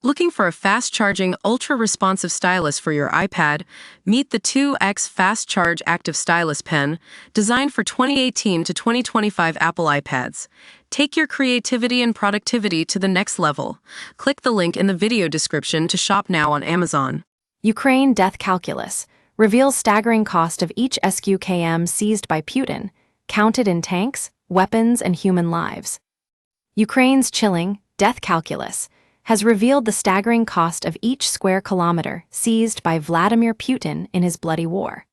Looking for a fast-charging, ultra-responsive stylus for your iPad? Meet the 2X Fast Charge Active Stylus Pen, designed for 2018 to 2025 Apple iPads. Take your creativity and productivity to the next level. Click the link in the video description to shop now on Amazon. Ukraine death calculus reveals staggering cost of each SQKM seized by Putin, counted in tanks, weapons, and human lives. Ukraine's chilling death calculus has revealed the staggering cost of each square kilometer seized by Vladimir Putin in his bloody war.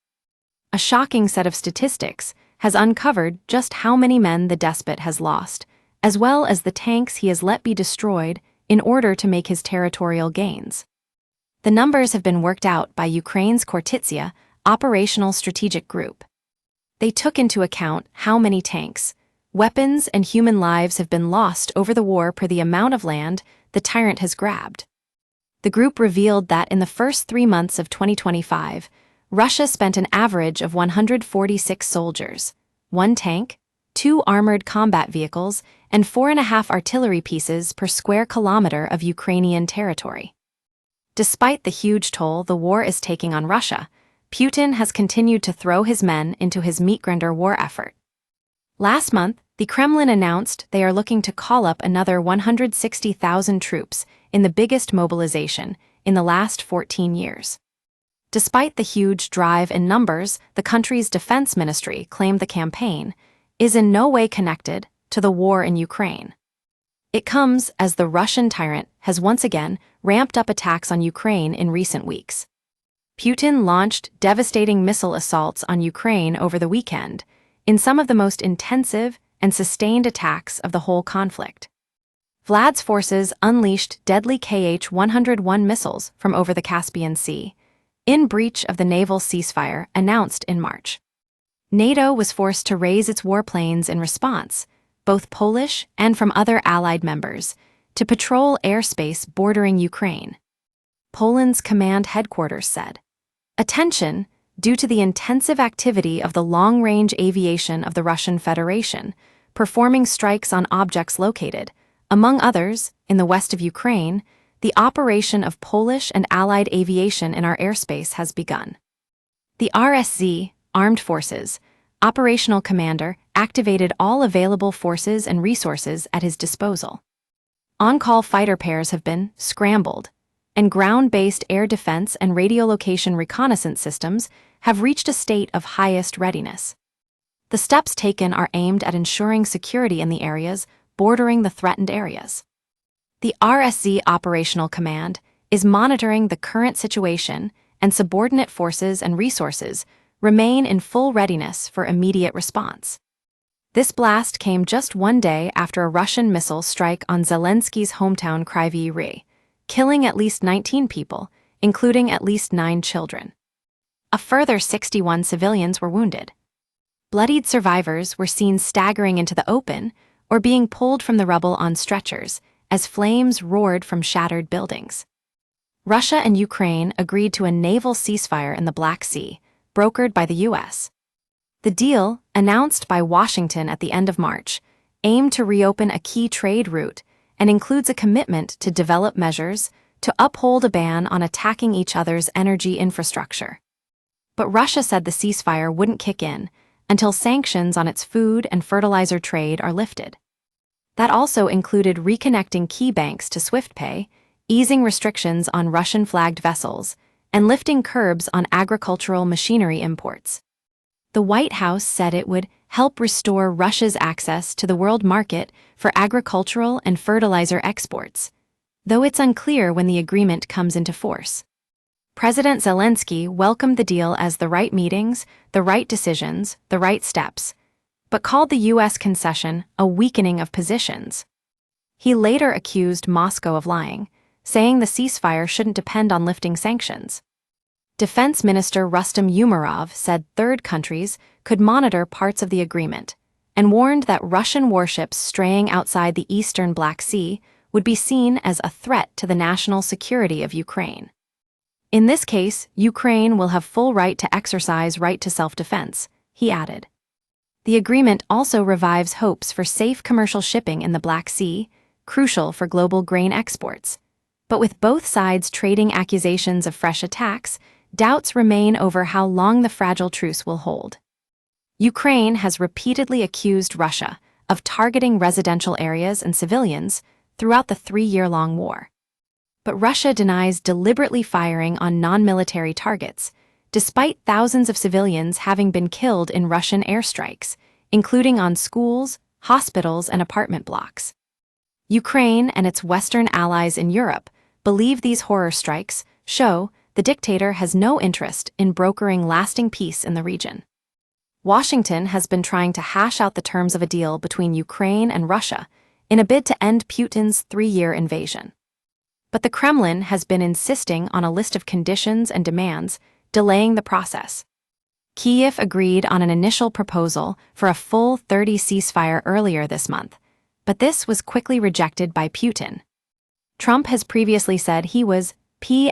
A shocking set of statistics has uncovered just how many men the despot has lost, as well as the tanks he has let be destroyed in order to make his territorial gains. The numbers have been worked out by Ukraine's Kortitsia Operational Strategic Group. They took into account how many tanks, weapons, and human lives have been lost over the war per the amount of land the tyrant has grabbed. The group revealed that in the first 3 months of 2025, Russia spent an average of 146 soldiers, 1 tank, 2 armored combat vehicles, and 4.5 artillery pieces per square kilometer of Ukrainian territory. Despite the huge toll the war is taking on Russia, Putin has continued to throw his men into his meat-grinder war effort. Last month, the Kremlin announced they are looking to call up another 160,000 troops in the biggest mobilization in the last 14 years. Despite the huge drive in numbers, the country's defense ministry claimed the campaign is in no way connected to the war in Ukraine. It comes as the Russian tyrant has once again ramped up attacks on Ukraine in recent weeks. Putin launched devastating missile assaults on Ukraine over the weekend, in some of the most intensive and sustained attacks of the whole conflict. Vlad's forces unleashed deadly Kh-101 missiles from over the Caspian Sea, in breach of the naval ceasefire announced in March. NATO was forced to raise its warplanes in response, both Polish and from other allied members, to patrol airspace bordering Ukraine. Poland's command headquarters said, "Attention, due to the intensive activity of the long-range aviation of the Russian Federation, performing strikes on objects located, among others, in the west of Ukraine, the operation of Polish and Allied aviation in our airspace has begun." The RSZ, Armed Forces, operational commander activated all available forces and resources at his disposal. On-call fighter pairs have been scrambled, and ground-based air defense and radiolocation reconnaissance systems have reached a state of highest readiness. The steps taken are aimed at ensuring security in the areas bordering the threatened areas. The RSZ Operational Command is monitoring the current situation, and subordinate forces and resources remain in full readiness for immediate response. This blast came just 1 day after a Russian missile strike on Zelensky's hometown Kryvyi Rih, killing at least 19 people, including at least 9 children. A further 61 civilians were wounded. Bloodied survivors were seen staggering into the open or being pulled from the rubble on stretchers as flames roared from shattered buildings. Russia and Ukraine agreed to a naval ceasefire in the Black Sea, brokered by the U.S. The deal, announced by Washington at the end of March, aimed to reopen a key trade route and includes a commitment to develop measures to uphold a ban on attacking each other's energy infrastructure. But Russia said the ceasefire wouldn't kick in until sanctions on its food and fertilizer trade are lifted. That also included reconnecting key banks to SwiftPay, easing restrictions on Russian-flagged vessels, and lifting curbs on agricultural machinery imports. The White House said it would help restore Russia's access to the world market for agricultural and fertilizer exports, though it's unclear when the agreement comes into force. President Zelensky welcomed the deal as the right meetings, the right decisions, the right steps, but called the U.S. concession a weakening of positions. He later accused Moscow of lying, saying the ceasefire shouldn't depend on lifting sanctions. Defense Minister Rustem Umerov said third countries could monitor parts of the agreement, and warned that Russian warships straying outside the eastern Black Sea would be seen as a threat to the national security of Ukraine. In this case, Ukraine will have full right to exercise right to self-defense, he added. The agreement also revives hopes for safe commercial shipping in the Black Sea, crucial for global grain exports. But with both sides trading accusations of fresh attacks, doubts remain over how long the fragile truce will hold. Ukraine has repeatedly accused Russia of targeting residential areas and civilians throughout the 3-year-long war. But Russia denies deliberately firing on non-military targets, despite thousands of civilians having been killed in Russian airstrikes, including on schools, hospitals, and apartment blocks. Ukraine and its Western allies in Europe believe these horror strikes show the dictator has no interest in brokering lasting peace in the region. Washington has been trying to hash out the terms of a deal between Ukraine and Russia in a bid to end Putin's 3-year invasion. But the Kremlin has been insisting on a list of conditions and demands, delaying the process. Kyiv agreed on an initial proposal for a full 30 ceasefire earlier this month, but this was quickly rejected by Putin. Trump has previously said he was ******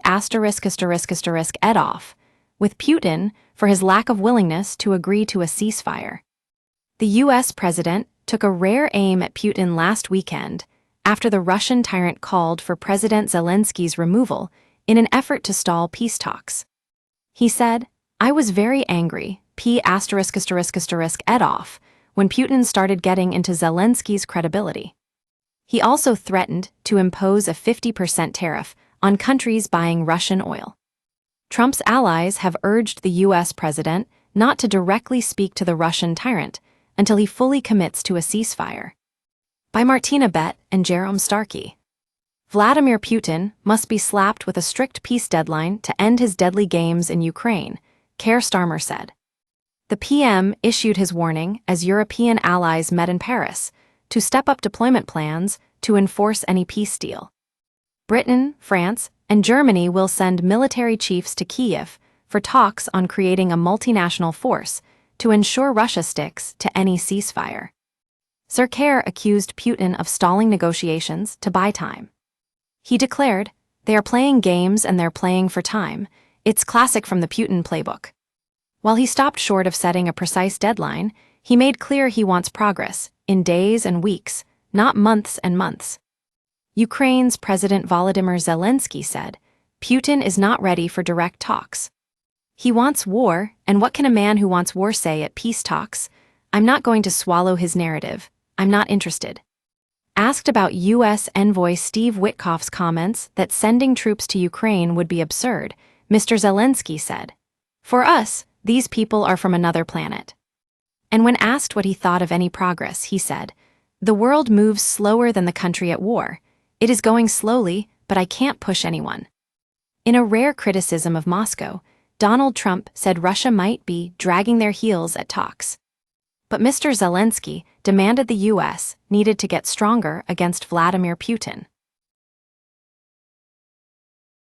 off with Putin for his lack of willingness to agree to a ceasefire. The U.S. president took a rare aim at Putin last weekend after the Russian tyrant called for President Zelensky's removal in an effort to stall peace talks. He said, "I was very angry, off, when Putin started getting into Zelensky's credibility." He also threatened to impose a 50% tariff on countries buying Russian oil. Trump's allies have urged the U.S. president not to directly speak to the Russian tyrant until he fully commits to a ceasefire. By Martina Bett and Jerome Starkey. Vladimir Putin must be slapped with a strict peace deadline to end his deadly games in Ukraine, Keir Starmer said. The PM issued his warning as European allies met in Paris to step up deployment plans to enforce any peace deal. Britain, France, and Germany will send military chiefs to Kyiv for talks on creating a multinational force to ensure Russia sticks to any ceasefire. Sir Keir accused Putin of stalling negotiations to buy time. He declared, "They are playing games and they're playing for time. It's classic from the Putin playbook." While he stopped short of setting a precise deadline, he made clear he wants progress, in days and weeks, not months and months. Ukraine's President Volodymyr Zelensky said, "Putin is not ready for direct talks. He wants war, and what can a man who wants war say at peace talks? I'm not going to swallow his narrative. I'm not interested." Asked about U.S. envoy Steve Witkoff's comments that sending troops to Ukraine would be absurd, Mr. Zelensky said, "For us, these people are from another planet." And when asked what he thought of any progress, he said, "The world moves slower than the country at war. It is going slowly, but I can't push anyone." In a rare criticism of Moscow, Donald Trump said Russia might be dragging their heels at talks. But Mr. Zelensky demanded the U.S. needed to get stronger against Vladimir Putin.